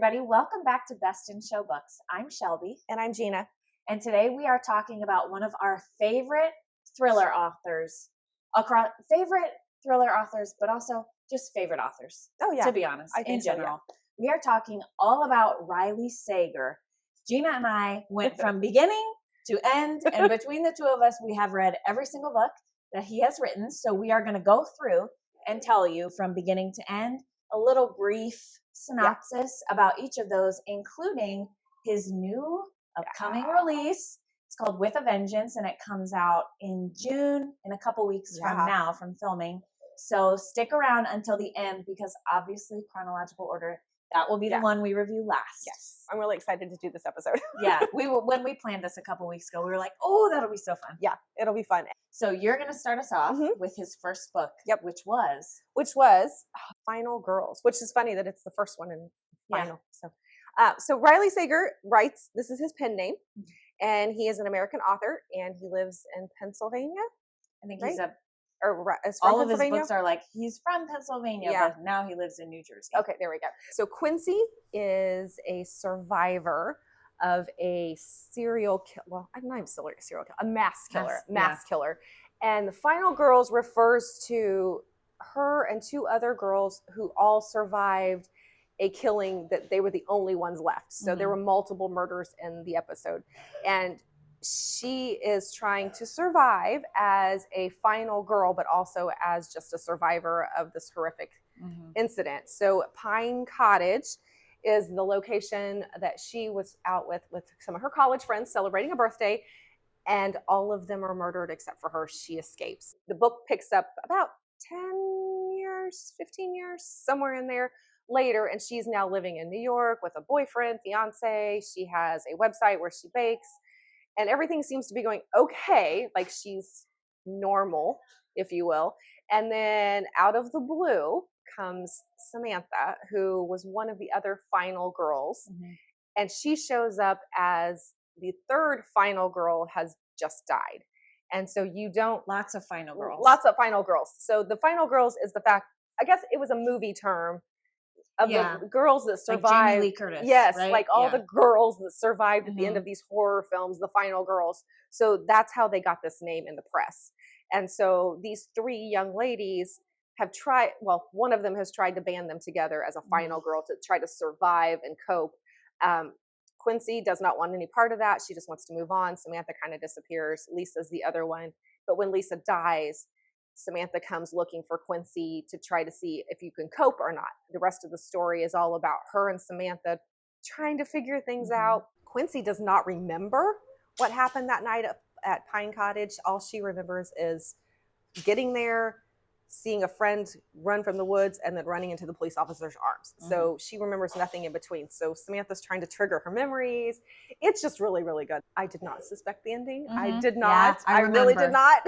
everybody. Welcome back to Best in Show Books. I'm Shelby. And I'm Gina. And today we are talking about one of our favorite thriller authors, but also just favorite authors. Oh, yeah. To be honest, in general. So, yeah. We are talking all about Riley Sager. Gina and I went from beginning to end, and between the two of us, we have read every single book that he has written. So we are going to go through and tell you from beginning to end a little brief synopsis about each of those, including his new upcoming release. It's called With a Vengeance, and it comes out in June, in a couple weeks from now, from filming. So stick around until the end, because obviously chronological order, that will be the one we review last. Yes. I'm really excited to do this episode. When we planned this a couple weeks ago, we were like, oh, that'll be so fun. Yeah, it'll be fun. So you're going to start us off with his first book, which was Final Girls, which is funny that it's the first one in Final. So Riley Sager writes, this is his pen name, and he is an American author, and he lives in Pennsylvania. I think right? he's all of his books are like, he's from Pennsylvania, but now he lives in New Jersey. Okay, there we go. So Quincy is a survivor of a serial killer. Well, I'm not even serial killer, a mass killer. And the Final Girls refers to her and two other girls who all survived a killing that they were the only ones left. So there were multiple murders in the episode. And she is trying to survive as a final girl, but also as just a survivor of this horrific incident. So Pine Cottage is the location that she was out with some of her college friends celebrating a birthday, and all of them are murdered except for her. She escapes. The book picks up about 10 years, 15 years, somewhere in there later, and she's now living in New York with a boyfriend, fiance. She has a website where she bakes, and everything seems to be going okay, like she's normal, if you will. And then out of the blue comes Samantha, who was one of the other final girls. And she shows up as the third final girl has just died. And so lots of final girls. So the final girls is the fact, I guess it was a movie term of the girls that survived. Like Jamie Lee Curtis. Yes, right? like all the girls that survived at the end of these horror films, the final girls. So that's how they got this name in the press. And so these three young ladies have tried, one of them has tried to band them together as a final girl to try to survive and cope. Quincy does not want any part of that. She just wants to move on. Samantha kind of disappears. Lisa's the other one. But when Lisa dies, Samantha comes looking for Quincy to try to see if you can cope or not. The rest of the story is all about her and Samantha trying to figure things out. Quincy does not remember what happened that night at Pine Cottage. All she remembers is getting there, seeing a friend run from the woods, and then running into the police officer's arms. So she remembers nothing in between. So Samantha's trying to trigger her memories. It's just really, really good. I did not suspect the ending. I did not. Yeah, I really did not.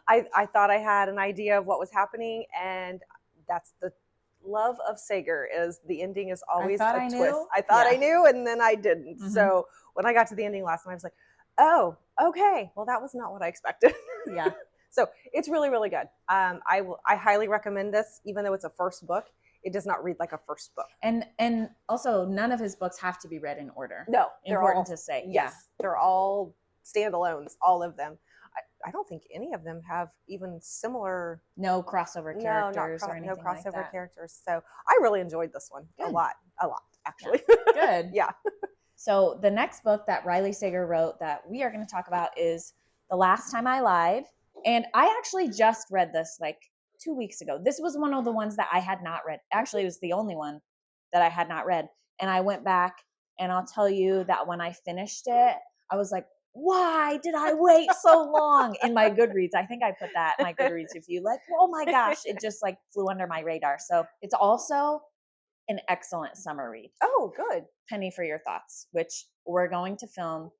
I thought I had an idea of what was happening, and that's the love of Sager, is the ending is always a twist. I thought I knew, and then I didn't. So when I got to the ending last night, I was like, oh, okay. Well, that was not what I expected. So it's really, really good. I highly recommend this, even though it's a first book. It does not read like a first book. And also, none of his books have to be read in order. No, important to say. Yes, they're all standalones, all of them. I don't think any of them have even similar. No crossover characters or anything no crossover like that. characters. So I really enjoyed this one a lot actually. Good. Yeah. So the next book that Riley Sager wrote that we are going to talk about is The Last Time I Lied. And I actually just read this like 2 weeks ago. This was one of the ones that I had not read. Actually, it was the only one that I had not read. And I went back, and I'll tell you that when I finished it, I was like, why did I wait so long? In my Goodreads, I think I put that in my Goodreads review. Like, oh my gosh, it just like flew under my radar. So it's also an excellent summer read. Oh, good. Penny for your thoughts, which we're going to film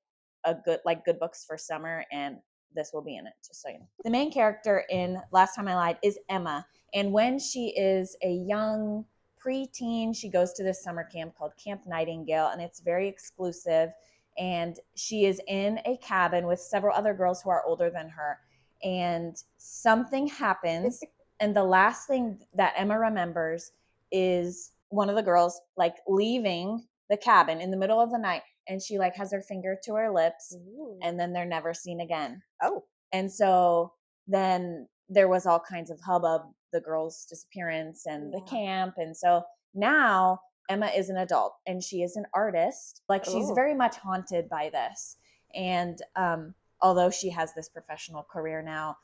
good books for summer, and this will be in it, just so you know. The main character in Last Time I Lied is Emma. And when she is a young preteen, she goes to this summer camp called Camp Nightingale, and it's very exclusive. And she is in a cabin with several other girls who are older than her. And something happens. And the last thing that Emma remembers is one of the girls like leaving the cabin in the middle of the night, and she like has her finger to her lips, and then they're never seen again. Oh. And so then there was all kinds of hubbub, the girl's disappearance and the camp. And so now Emma is an adult and she is an artist. Like she's very much haunted by this. And although she has this professional career now,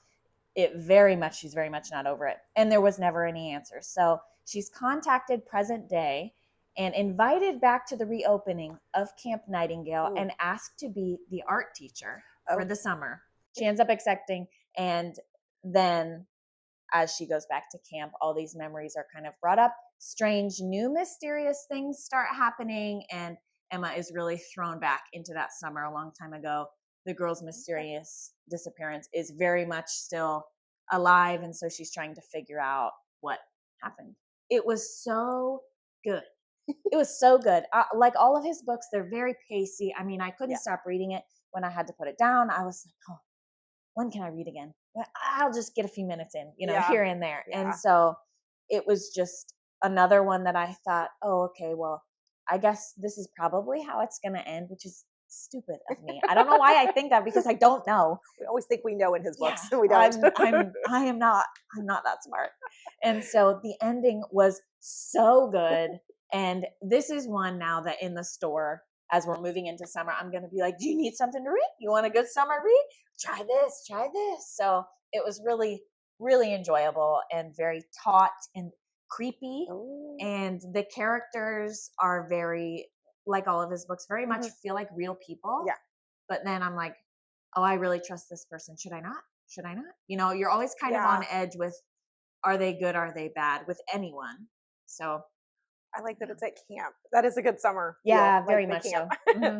she's very much not over it. And there was never any answers. So she's contacted present day and invited back to the reopening of Camp Nightingale and asked to be the art teacher for the summer. She ends up accepting, and then as she goes back to camp, all these memories are kind of brought up. Strange, new, mysterious things start happening, and Emma is really thrown back into that summer a long time ago. The girl's mysterious disappearance is very much still alive, and so she's trying to figure out what happened. It was so good. It was so good. Like all of his books, they're very pacey. I mean, I couldn't stop reading it when I had to put it down. I was like, oh, when can I read again? I'll just get a few minutes in, here and there. Yeah. And so it was just another one that I thought, oh, okay, well, I guess this is probably how it's going to end, which is stupid of me. I don't know why I think that, because I don't know. We always think we know in his books. Yeah, we don't. I'm not that smart. And so the ending was so good. And this is one now that in the store, as we're moving into summer, I'm going to be like, do you need something to read? You want a good summer read? Try this. So it was really, really enjoyable and very taut and creepy. Ooh. And the characters are very, like all of his books, very much feel like real people. Yeah. But then I'm like, oh, I really trust this person. Should I not? You're always kind of on edge with, are they good? Are they bad with anyone? So I like that it's at camp. That is a good summer. Yeah, very much so. Mm-hmm.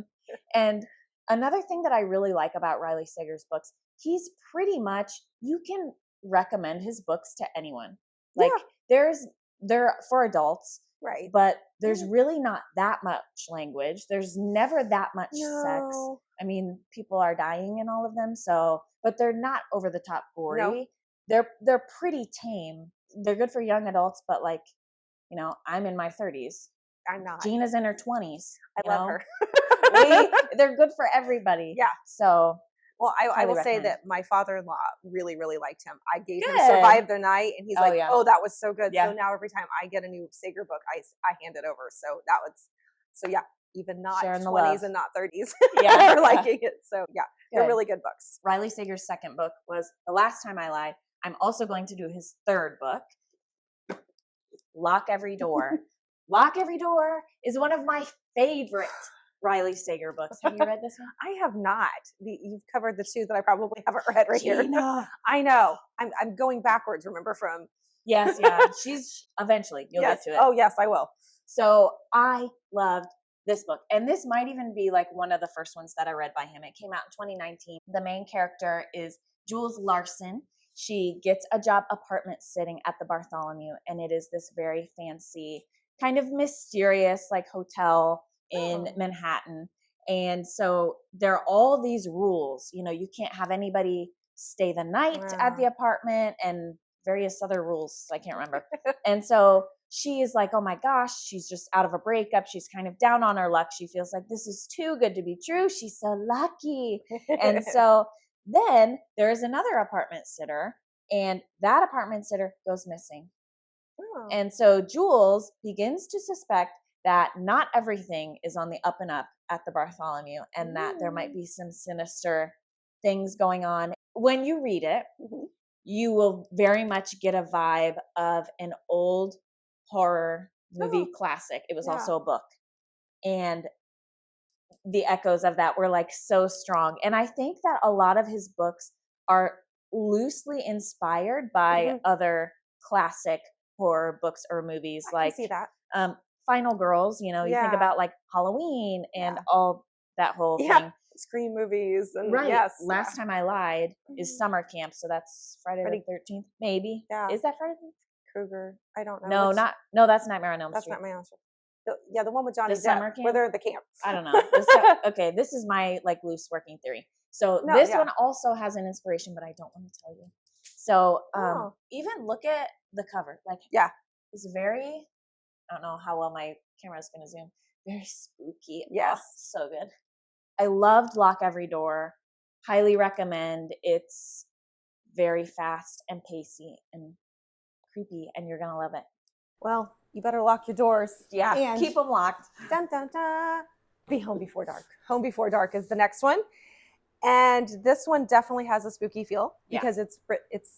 And another thing that I really like about Riley Sager's books, he's pretty much, you can recommend his books to anyone. Like they're for adults, right? But there's really not that much language. There's never that much sex. I mean, people are dying in all of them, but they're not over the top gory. No. They're pretty tame. They're good for young adults, but like, I'm in my 30s. I'm not. Gina's in her 20s. I love her. They're good for everybody. Yeah. So, well, I will say that my father-in-law really, really liked him. I gave him Survive the Night, and he's oh, that was so good. Yeah. So now every time I get a new Sager book, I hand it over. So even not 20s and not 30s are liking it. So they're really good books. Riley Sager's second book was The Last Time I Lied. I'm also going to do his third book, Lock Every Door. Lock Every Door is one of my favorite Riley Sager books. Have you read this one? I have not. You've covered the two that I probably haven't read here. I know. I'm going backwards, remember, from... Yes, yeah. She's eventually, you'll get to it. Oh, yes, I will. So I loved this book. And this might even be like one of the first ones that I read by him. It came out in 2019. The main character is Jules Larson. She gets a job apartment sitting at the Bartholomew, and it is this very fancy, kind of mysterious like hotel in Manhattan. And so there are all these rules. You can't have anybody stay the night at the apartment and various other rules I can't remember. And so she is like, oh my gosh, she's just out of a breakup. She's kind of down on her luck. She feels like this is too good to be true. She's so lucky. And so then there is another apartment sitter, and that apartment sitter goes missing. Oh. And so Jules begins to suspect that not everything is on the up and up at the Bartholomew, and that there might be some sinister things going on. When you read it, you will very much get a vibe of an old horror movie classic. It was also a book. And the echoes of that were like so strong. And I think that a lot of his books are loosely inspired by other classic horror books or movies. I can see that. Final Girls, you think about like Halloween and all that whole thing. Scream movies. And Last Time I Lied is summer camp. So that's Friday the 13th, maybe. Yeah. Is that Friday the 13th? Krueger. I don't know. No, that's Nightmare on Elm Street. That's not my answer. The one with Johnny Depp, where they're at the camp. I don't know. Okay, this is my like loose working theory. So this one also has an inspiration, but I don't want to tell you. So even look at the cover. Like, it's very I don't know how well my camera is going to zoom. Very spooky. Yes. Oh, so good. I loved Lock Every Door. Highly recommend. It's very fast and pacey and creepy, and you're going to love it. Well, you better lock your doors. Yeah, and keep them locked. Dun, dun, dun. Be Home Before Dark. Home Before Dark is the next one. And this one definitely has a spooky feel because it's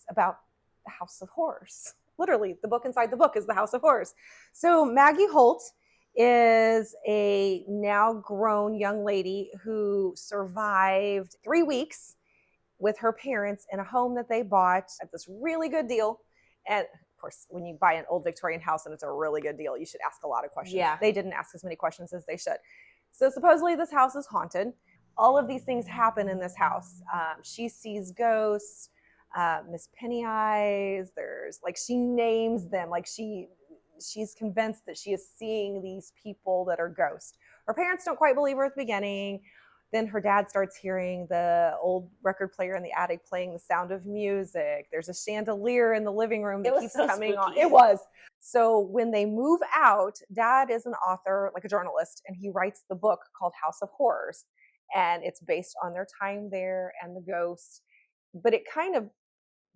about the House of Horrors. Literally, the book inside the book is the House of Horrors. So Maggie Holt is a now grown young lady who survived 3 weeks with her parents in a home that they bought at this really good deal. And of course, when you buy an old Victorian house and it's a really good deal, you should ask a lot of questions. Yeah. They didn't ask as many questions as they should. So supposedly this house is haunted. All of these things happen in this house. She sees ghosts, Miss Penny Eyes. There's like, she names them. Like she's convinced that she is seeing these people that are ghosts. Her parents don't quite believe her at the beginning. Then her dad starts hearing the old record player in the attic playing the Sound of Music. There's a chandelier in the living room that keeps coming on. It was. So when they move out, Dad is an author, like a journalist, and he writes the book called House of Horrors. And it's based on their time there and the ghosts. But it kind of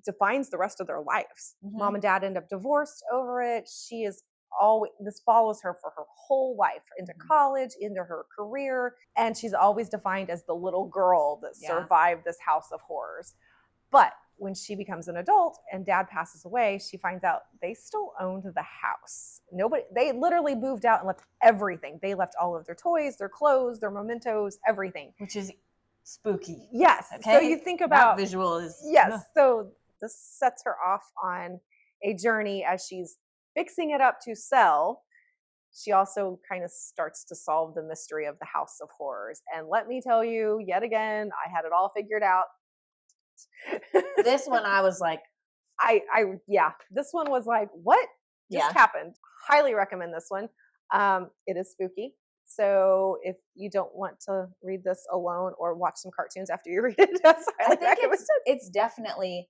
defines the rest of their lives. Mm-hmm. Mom and Dad end up divorced over it. She is always, this follows her for her whole life, into college, into her career, and she's always defined as the little girl that survived this House of Horrors. But when she becomes an adult and Dad passes away, she finds out they still owned the house. They literally moved out and left everything. They left all of their toys, their clothes, their mementos, everything. Which is spooky. Yes. Okay? So you think about that visual is So this sets her off on a journey as she's fixing it up to sell. She also kind of starts to solve the mystery of the House of Horrors. And let me tell you, yet again, I had it all figured out. This one, I was like, this one was like, what just happened? Highly recommend this one. It is spooky. So if you don't want to read this alone or watch some cartoons after you read it, I think it's definitely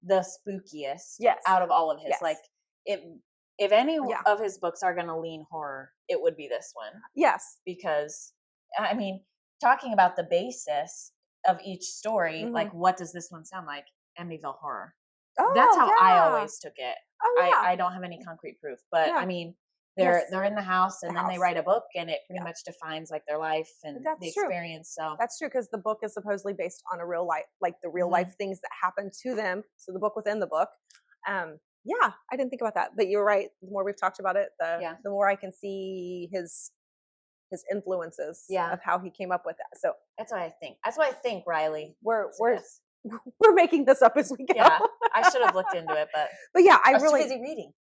the spookiest out of all of his. Like, if any of his books are going to lean horror, it would be this one. Yes. Because, I mean, talking about the basis of each story, like, what does this one sound like? Amityville Horror. Oh, that's how I always took it. Oh, yeah. I don't have any concrete proof, but I mean, they're in the house and then they write a book and it pretty much defines like their life and the experience. So that's true, because the book is supposedly based on a real life, like the real life things that happened to them. So the book within the book. I didn't think about that, but you're right. The more we've talked about it, the more I can see his influences of how he came up with that. So that's what I think. That's what I think, Riley. We're making this up as we go. Yeah, I should have looked into it, but I was really busy reading.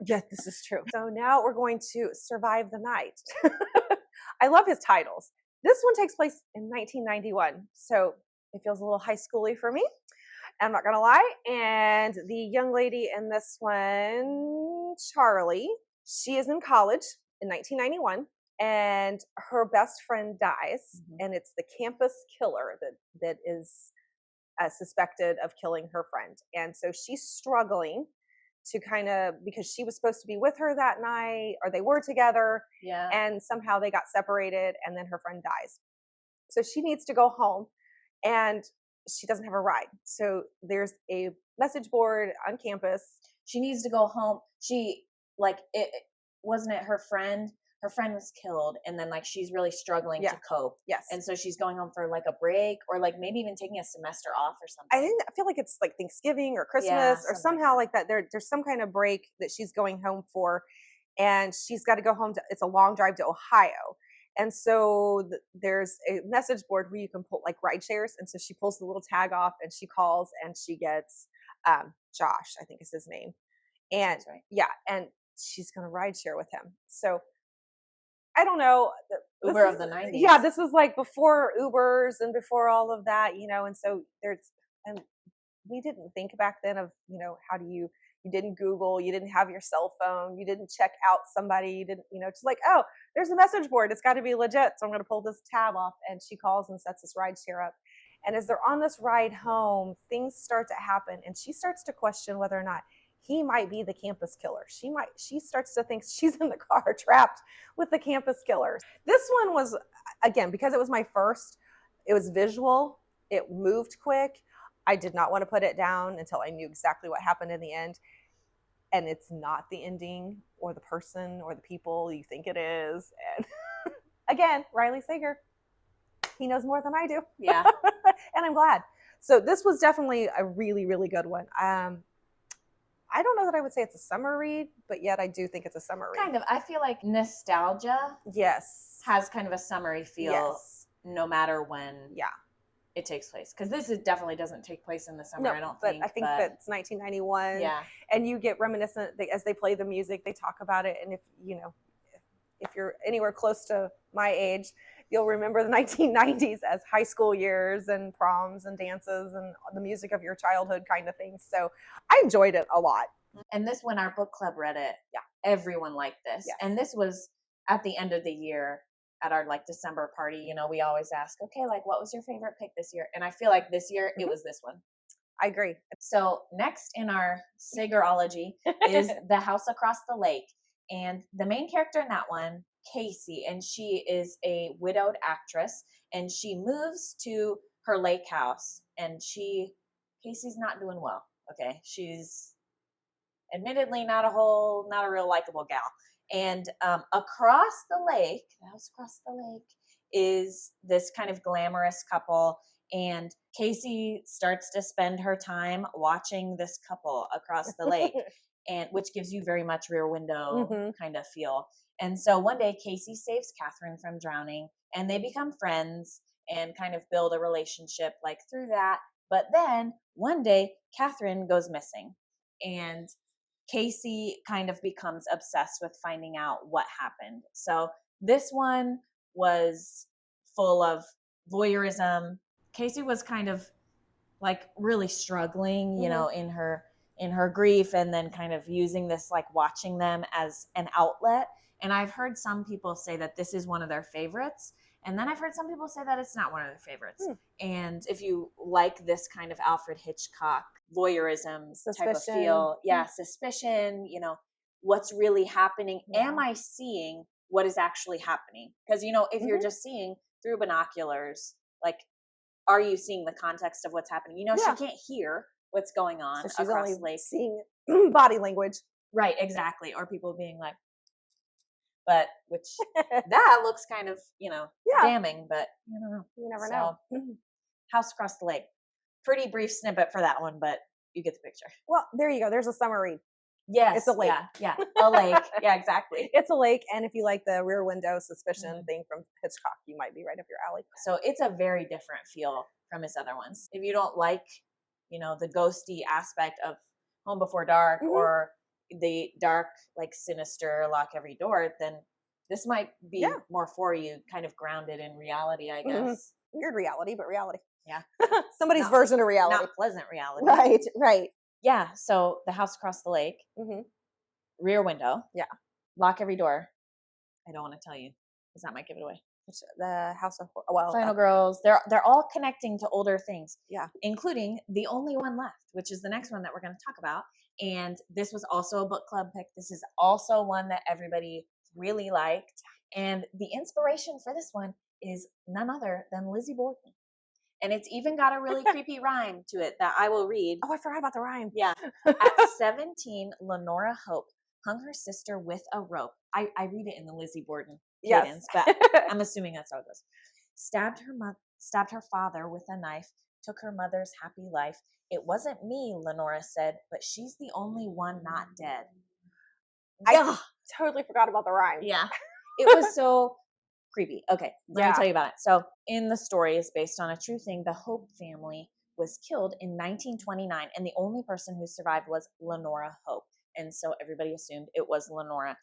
This is true. So now we're going to Survive the Night. I love his titles. This one takes place in 1991, so it feels a little high schooly for me. I'm not going to lie. And the young lady in this one, Charlie, she is in college in 1991, and her best friend dies, and it's the campus killer that is suspected of killing her friend. And so she's struggling to because she was supposed to be with her that night, or they were together, and somehow they got separated, and then her friend dies. So she needs to go home, and she doesn't have a ride. So there's a message board on campus. She needs to go home. Wasn't it her friend? Her friend was killed, and then like she's really struggling to cope. Yes. And so she's going home for like a break, or like maybe even taking a semester off or something. I feel like it's like Thanksgiving or Christmas or somehow like that. There's some kind of break that she's going home for, and she's got to go home it's a long drive to Ohio. And so there's a message board where you can pull like ride shares. And so she pulls the little tag off and she calls and she gets Josh, I think is his name. And and she's going to ride share with him. So I don't know. Uber of the 90s. Yeah, this is like before Ubers and before all of that, and so and we didn't think back then of, how do you didn't Google, you didn't have your cell phone, you didn't check out somebody, you didn't, just like, oh, there's a message board, it's got to be legit, so I'm going to pull this tab off. And she calls and sets this ride share up. And as they're on this ride home, things start to happen, and she starts to question whether or not he might be the campus killer. She starts to think she's in the car trapped with the campus killer. This one was, again, because it was my first, it was visual, it moved quick. I did not want to put it down until I knew exactly what happened in the end. And it's not the ending or the person or the people you think it is. And again, Riley Sager, he knows more than I do. Yeah. And I'm glad. So this was definitely a really, really good one. I don't know that I would say it's a summer read, but yet I do think it's a summer read. Kind of. I feel like nostalgia Yes. has kind of a summery feel, Yes. no matter when Yeah. it takes place. Because this definitely doesn't take place in the summer, No, I don't but think. I think that it's 1991. Yeah. And you get reminiscent as they play the music, they talk about it. And if you're anywhere close to my age, you'll remember the 1990s as high school years and proms and dances and the music of your childhood kind of thing. So I enjoyed it a lot. And this, when our book club read it, everyone liked this. Yes. And this was at the end of the year at our like December party. We always ask, okay, like what was your favorite pick this year? And I feel like this year it was this one. I agree. So next in our Sagerology is The House Across the Lake. And the main character in that one, Casey, and she is a widowed actress, and she moves to her lake house, and Casey's not doing well. Okay. She's admittedly not a real likable gal. And across the lake, the house across the lake, is this kind of glamorous couple. And Casey starts to spend her time watching this couple across the lake, and which gives you very much Rear Window kind of feel. And so one day Casey saves Catherine from drowning, and they become friends and kind of build a relationship like through that. But then one day Catherine goes missing, and Casey kind of becomes obsessed with finding out what happened. So this one was full of voyeurism. Casey was kind of like really struggling, in her grief, and then kind of using this, like watching them as an outlet. And I've heard some people say that this is one of their favorites. And then I've heard some people say that it's not one of their favorites. And if you like this kind of Alfred Hitchcock voyeurism type of feel, suspicion, what's really happening? Am I seeing what is actually happening? Because, if you're just seeing through binoculars, like, are you seeing the context of what's happening? She can't hear what's going on so she's across only the lake. Seeing body language. Right, exactly. Or people being like, but which that looks kind of, damning, but you don't know. You never know. House Across the Lake. Pretty brief snippet for that one, but you get the picture. Well, there you go. There's a summary. Yes. It's a lake. Yeah. A lake. Yeah, exactly. It's a lake. And if you like the Rear Window suspicion thing from Hitchcock, you might be right up your alley. So it's a very different feel from his other ones. If you don't like, the ghosty aspect of Home Before Dark or the dark, like sinister lock every door, then this might be more for you, kind of grounded in reality, I guess. Weird reality, but reality. Yeah. Somebody's version of reality. Not pleasant reality. Right. Yeah. So The House Across the Lake, Rear Window. Yeah. Lock Every Door. I don't want to tell you because that might give it away. The House of Final Girls. They're all connecting to older things. Yeah. Including The Only One Left, which is the next one that we're going to talk about. And this was also a book club pick. This is also one that everybody really liked. And the inspiration for this one is none other than Lizzie Borden. And it's even got a really creepy rhyme to it that I will read. Oh, I forgot about the rhyme. Yeah. At 17, Lenora Hope hung her sister with a rope. I read it in the Lizzie Borden cadence, but I'm assuming that's how it goes. Stabbed her father with a knife, took her mother's happy life. It wasn't me, Lenora said, but she's the only one not dead. I totally forgot about the rhyme. Yeah. It was so creepy. Okay, let me tell you about it. So in the story is based on a true thing. The Hope family was killed in 1929, and the only person who survived was Lenora Hope. And so everybody assumed it was Lenora.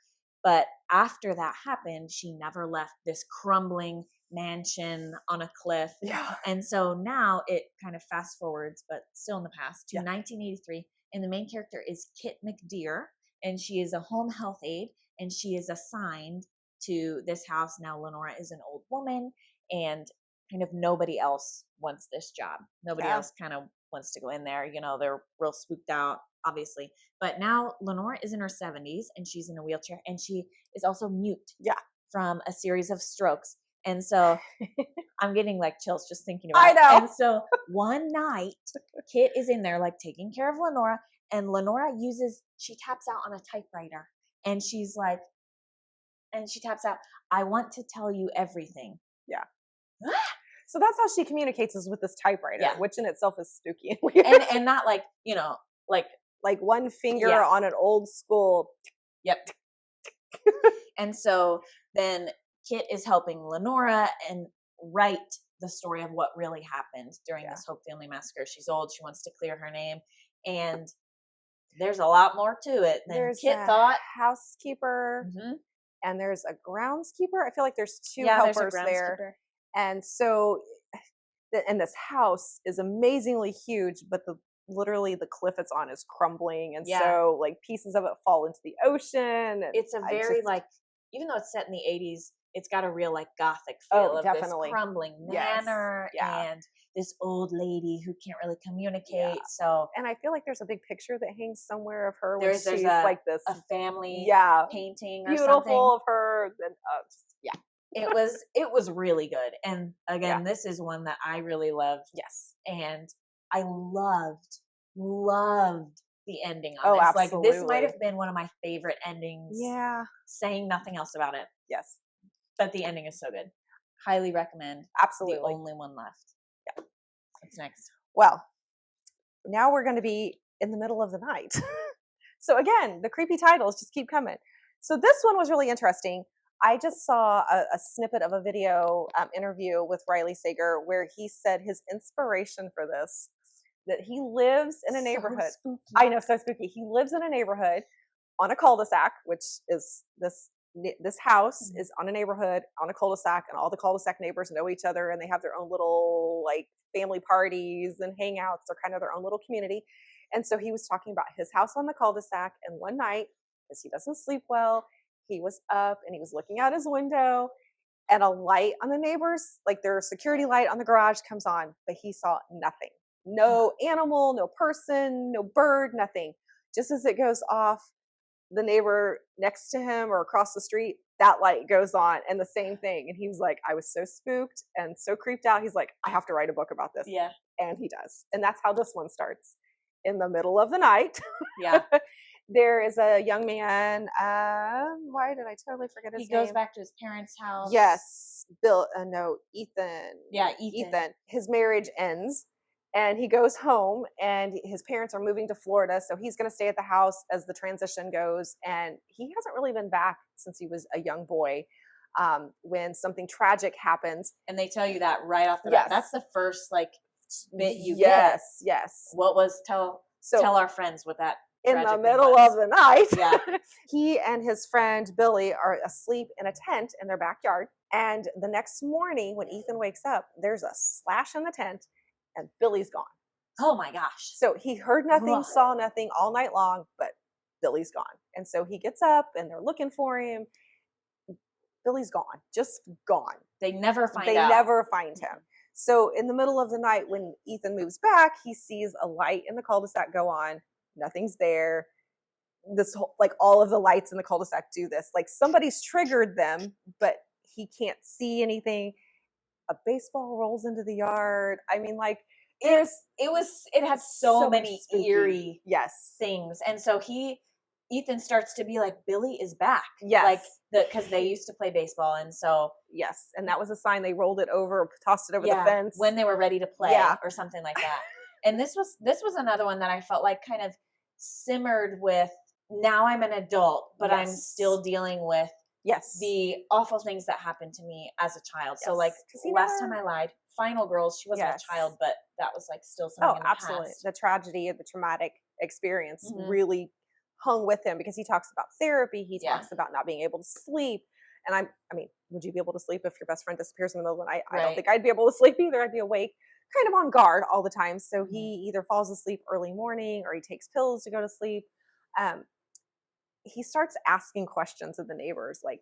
But after that happened, she never left this crumbling mansion on a cliff. Yeah. And so now it kind of fast forwards, but still in the past, to 1983. And the main character is Kit McDeer, and she is a home health aide, and she is assigned to this house. Now Lenora is an old woman, and kind of nobody else wants this job. Nobody else kind of wants to go in there. They're real spooked out obviously. But now Lenora is in her 70s and she's in a wheelchair, and she is also mute. Yeah. From a series of strokes. And so I'm getting like chills just thinking about I it. know. And so one night, Kit is in there like taking care of Lenora, and Lenora she taps out on a typewriter, and she's like, and she taps out, "I want to tell you everything." Yeah. So that's how she communicates, is with this typewriter, which in itself is spooky and weird. And not like, like one finger on an old school. Yep. And so then Kit is helping Lenora and write the story of what really happened during this Hope Family Massacre. She's old. She wants to clear her name. And there's a lot more to it than Kit thought. Housekeeper. And there's a groundskeeper. I feel like there's two helpers there. And so, and this house is amazingly huge, but literally the cliff it's on is crumbling. And so like pieces of it fall into the ocean. It's a very like, even though it's set in the 80s, it's got a real like gothic feel of definitely. This crumbling manor and this old lady who can't really communicate. So, and I feel like there's a big picture that hangs somewhere of her. There's like this a family painting or beautiful something of her. And, it was really good. And again, this is one that I really loved. Yes, and I loved the ending on this. Absolutely. Like this might have been one of my favorite endings. Yeah, saying nothing else about it. Yes, but the ending is so good. Highly recommend. Absolutely, the only one left. Yeah. What's next? Well, now we're going to be in the middle of the night. So again, the creepy titles just keep coming. So this one was really interesting. I just saw a snippet of a video interview with Riley Sager where he said his inspiration for this, that he lives in a neighborhood. Spooky. I know, so spooky. He lives in a neighborhood on a cul-de-sac, which is this house is on a neighborhood on a cul-de-sac, and all the cul-de-sac neighbors know each other, and they have their own little like family parties and hangouts. They're kind of their own little community. And so he was talking about his house on the cul-de-sac, and one night, because he doesn't sleep well, he was up and he was looking out his window, and a light on the neighbors, like their security light on the garage, comes on, but he saw nothing. No animal, no person, no bird, nothing. Just as it goes off, the neighbor next to him or across the street, that light goes on, and the same thing. And he was like, I was so spooked and so creeped out. He's like, I have to write a book about this. Yeah. And he does. And that's how this one starts. In the middle of the night. Yeah. There is a young man. Why did I totally forget his name? He goes back to his parents' house. Yes. Ethan. Yeah, Ethan. His marriage ends, and he goes home, and his parents are moving to Florida, so he's going to stay at the house as the transition goes. And he hasn't really been back since he was a young boy. When something tragic happens, and they tell you that right off the bat. That's the first like bit you get. Yes. What was tell our friends what that in the middle of the night. Yeah. He and his friend Billy are asleep in a tent in their backyard. And the next morning when Ethan wakes up, there's a slash in the tent and Billy's gone. Oh my gosh. So he heard nothing, saw nothing all night long, but Billy's gone. And so he gets up and they're looking for him. Billy's gone, just gone. They never find him. So in the middle of the night, when Ethan moves back, he sees a light in the cul-de-sac go on. Nothing's there. This whole, like all of the lights in the cul-de-sac do this. Like somebody's triggered them, but he can't see anything. A baseball rolls into the yard. I mean, like it had so many spooky, eerie things. And so Ethan starts to be like, Billy is back. Yes. Like because they used to play baseball. And so. Yes. And that was a sign. They rolled it over, tossed it over the fence. When they were ready to play or something like that. And this was another one that I felt like kind of simmered with, now I'm an adult, but I'm still dealing with the awful things that happened to me as a child. So like last time I lied, Final Girls, she wasn't a child, but that was like still something in the absolutely. past. The tragedy of the traumatic experience really hung with him, because he talks about therapy. He talks about not being able to sleep. And I mean, would you be able to sleep if your best friend disappears in the middle of the night? I don't think I'd be able to sleep either. I'd be awake, kind of on guard all the time. So he either falls asleep early morning or he takes pills to go to sleep. He starts asking questions of the neighbors, like,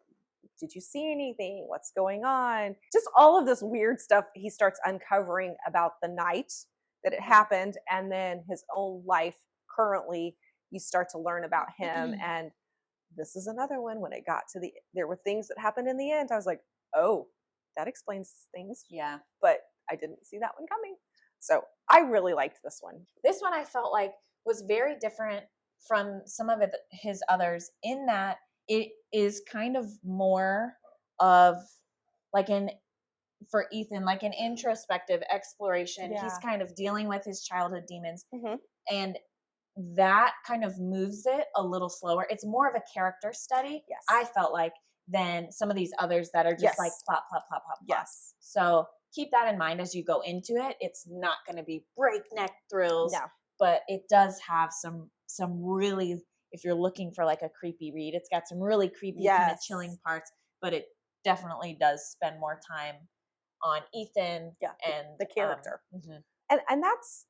did you see anything? What's going on? Just all of this weird stuff he starts uncovering about the night that it happened, and then his own life currently you start to learn about him. And this is another one, when it got to there were things that happened in the end. I was like, oh, that explains things. Yeah. But I didn't see that one coming. So I really liked this one. This one I felt like was very different from some of his others, in that it is kind of more of like for Ethan, like an introspective exploration. Yeah. He's kind of dealing with his childhood demons, Mm-hmm. and that kind of moves it a little slower. It's more of a character study, Yes. I felt like, than some of these others that are just like plop, plop, plop, plop, plop. Yes. So keep that in mind as you go into it. It's not going to be breakneck thrills, No. but it does have some really, if you're looking for like a creepy read, it's got some really creepy kind of chilling parts, but it definitely does spend more time on Ethan and the character. Mm-hmm. And that's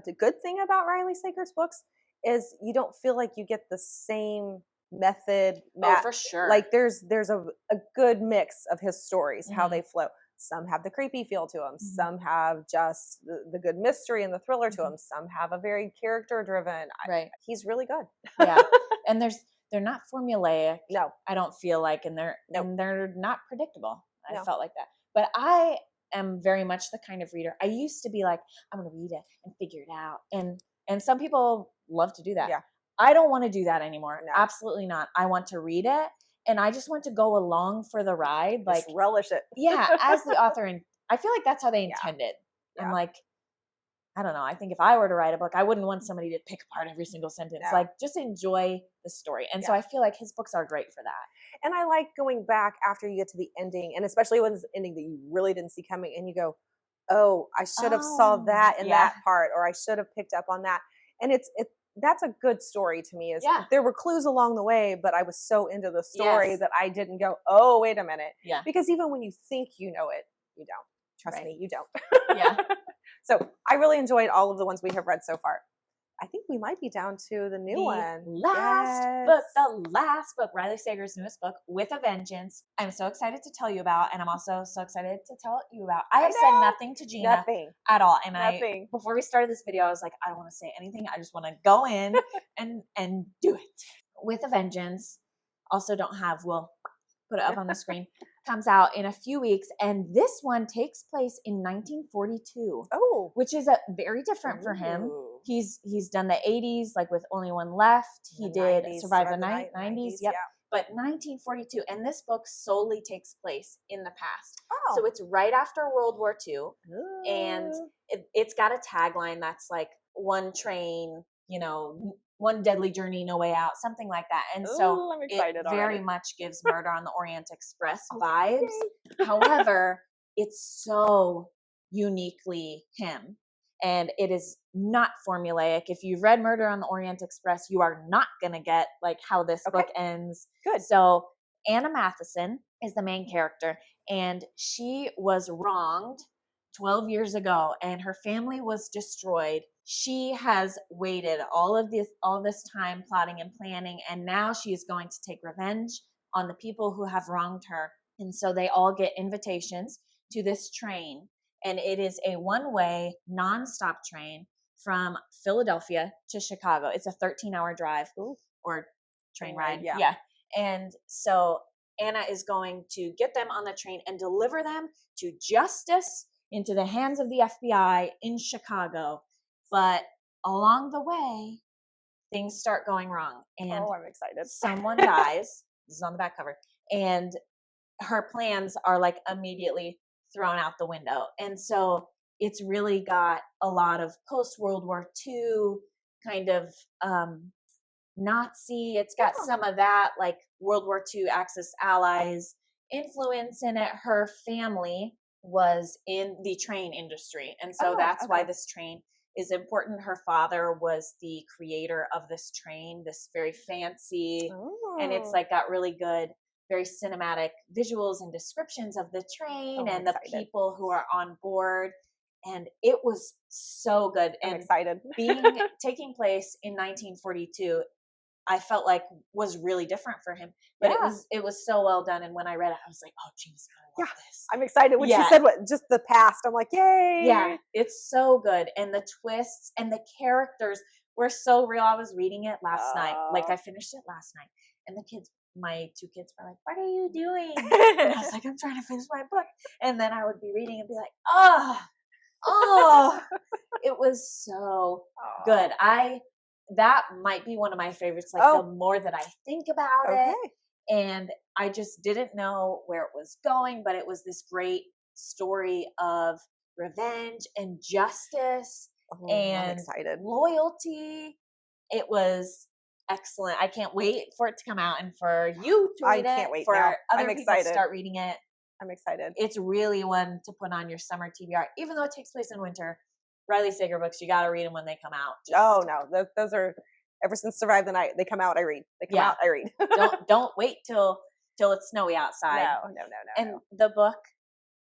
the good thing about Riley Sager's books, is you don't feel like you get the same method. For sure. Like there's a good mix of his stories, Mm-hmm. how they flow. Some have the creepy feel to them. Mm-hmm. Some have just the good mystery and the thriller to Mm-hmm. them. Some have a very character driven. Right. He's really good. Yeah. And they're not formulaic. No. I don't feel like, and they're not predictable. I felt like that. But I am very much the kind of reader. I used to be like, I'm going to read it and figure it out. And some people love to do that. Yeah. I don't want to do that anymore. No. Absolutely not. I want to read it, and I just want to go along for the ride. Like, just relish it. Yeah, as the author. And I feel like that's how they intended. Yeah. I'm like, I don't know. I think if I were to write a book, I wouldn't want somebody to pick apart every single sentence. No. Like, just enjoy the story. And so I feel like his books are great for that. And I like going back after you get to the ending, and especially when it's an ending that you really didn't see coming, and you go, oh, I should have saw that in that part, or I should have picked up on that. And that's a good story to me, is there were clues along the way, but I was so into the story that I didn't go, oh, wait a minute. Yeah. Because even when you think you know it, you don't. Trust me, you don't. Yeah. So I really enjoyed all of the ones we have read so far. I think we might be down to the new one. The last book, Riley Sager's newest book, With a Vengeance. I'm so excited to tell you about, and I'm also so excited to tell you about. I have said nothing to Gina at all. And before we started this video, I was like, I don't want to say anything. I just want to go in and do it. With a Vengeance. Also we'll put it up on the screen. Comes out in a few weeks, and this one takes place in 1942. Oh, which is very different for him. He's done the 80s, like with Only One Left. He did Survive the Night, 90s. Yep. But 1942, and this book solely takes place in the past. Oh. So it's right after World War II, and it's got a tagline that's like, one train, one deadly journey, no way out, something like that. And so I'm excited it very much gives Murder on the Orient Express vibes. However, it's so uniquely him. And it is not formulaic. If you've read Murder on the Orient Express, you are not going to get like how this book ends. Good. So Anna Matheson is the main character, and she was wronged 12 years ago, and her family was destroyed. She has waited all this time plotting and planning, and now she is going to take revenge on the people who have wronged her. And so they all get invitations to this train, and it is a one-way, nonstop train from Philadelphia to Chicago. It's a 13-hour drive. Ooh. Or train ride. Yeah. And so Anna is going to get them on the train and deliver them to justice into the hands of the FBI in Chicago. But along the way, things start going wrong. And I'm excited. Someone dies. This is on the back cover. And her plans are like immediately thrown out the window. And so it's really got a lot of post-World War II kind of Nazi. It's got some of that like World War II Axis allies influence in it. Her family was in the train industry. And so that's why this train is important. Her father was the creator of this train, this very fancy, and it's like got really good, very cinematic visuals and descriptions of the train and the people who are on board. And it was so good. And I'm excited. taking place in 1942, I felt like was really different for him, but it was so well done. And when I read it, I was like, oh, geez, I love this. I'm excited. When she said just the past, I'm like, yay. Yeah, it's so good. And the twists and the characters were so real. I was reading it last night. Like I finished it last night, and the kids, my 2 kids, were like, "What are you doing?" And I was like, "I'm trying to finish my book." And then I would be reading and be like, "Oh, it was so good." That might be one of my favorites. Like the more that I think about it, and I just didn't know where it was going, but it was this great story of revenge and justice and loyalty. It was excellent. I can't wait for it to come out and for you to read it. I can't wait for other people to start reading it. I'm excited. It's really one to put on your summer TBR, even though it takes place in winter. Riley Sager books, you got to read them when they come out. No, those are, ever since Survive the Night, they come out, I read. They come out, I read. don't wait till it's snowy outside. No. And the book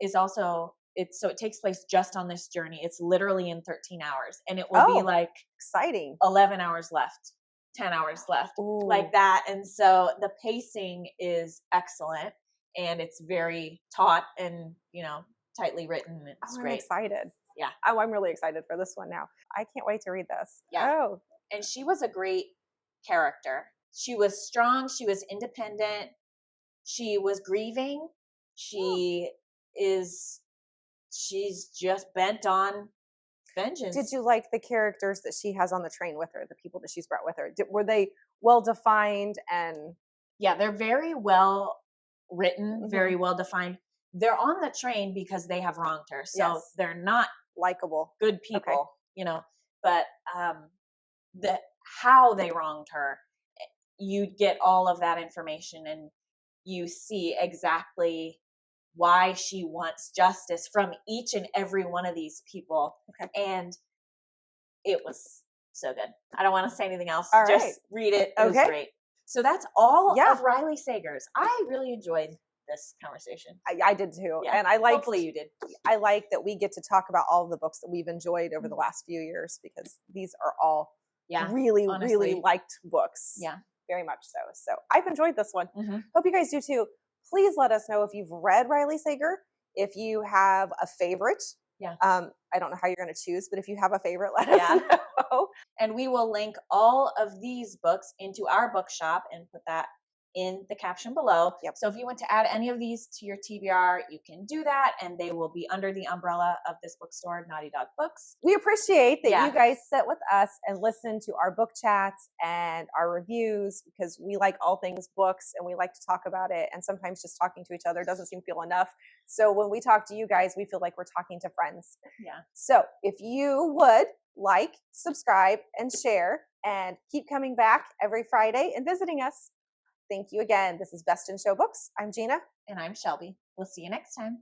is also, it takes place just on this journey. It's literally in 13 hours, and it will be like exciting. 11 hours left, 10 hours left, like that. And so the pacing is excellent, and it's very taut and tightly written. It's great. I'm excited. Yeah. Oh, I'm really excited for this one now. I can't wait to read this. Yeah. Oh. And she was a great character. She was strong. She was independent. She was grieving. She's just bent on vengeance. Did you like the characters that she has on the train with her, the people that she's brought with her? Were they well defined? And yeah, they're very well written, very well defined. They're on the train because they have wronged her. So they're not likable, good people, but how they wronged her, you get all of that information, and you see exactly why she wants justice from each and every one of these people. And it was so good. I don't want to say anything else. Just read it. It was great. So that's all of Riley Sager's. I really enjoyed this conversation. I did too. Yeah. And I like, hopefully you did. I like that we get to talk about all of the books that we've enjoyed over the last few years, because these are all really liked books. Yeah. Very much so. So I've enjoyed this one. Hope you guys do too. Please let us know if you've read Riley Sager, if you have a favorite. Yeah. I don't know how you're going to choose, but if you have a favorite, let us know. And we will link all of these books into our bookshop and put that in the caption below. So if you want to add any of these to your TBR, you can do that, and they will be under the umbrella of this bookstore, Naughty Dog Books. We appreciate that you guys sit with us and listen to our book chats and our reviews, because we like all things books and we like to talk about it, and sometimes just talking to each other doesn't seem to feel enough. So when we talk to you guys, we feel like we're talking to friends. So if you would like, subscribe, and share, and keep coming back every Friday and visiting us. Thank you again. This is Best in Show Books. I'm Gina. And I'm Shelby. We'll see you next time.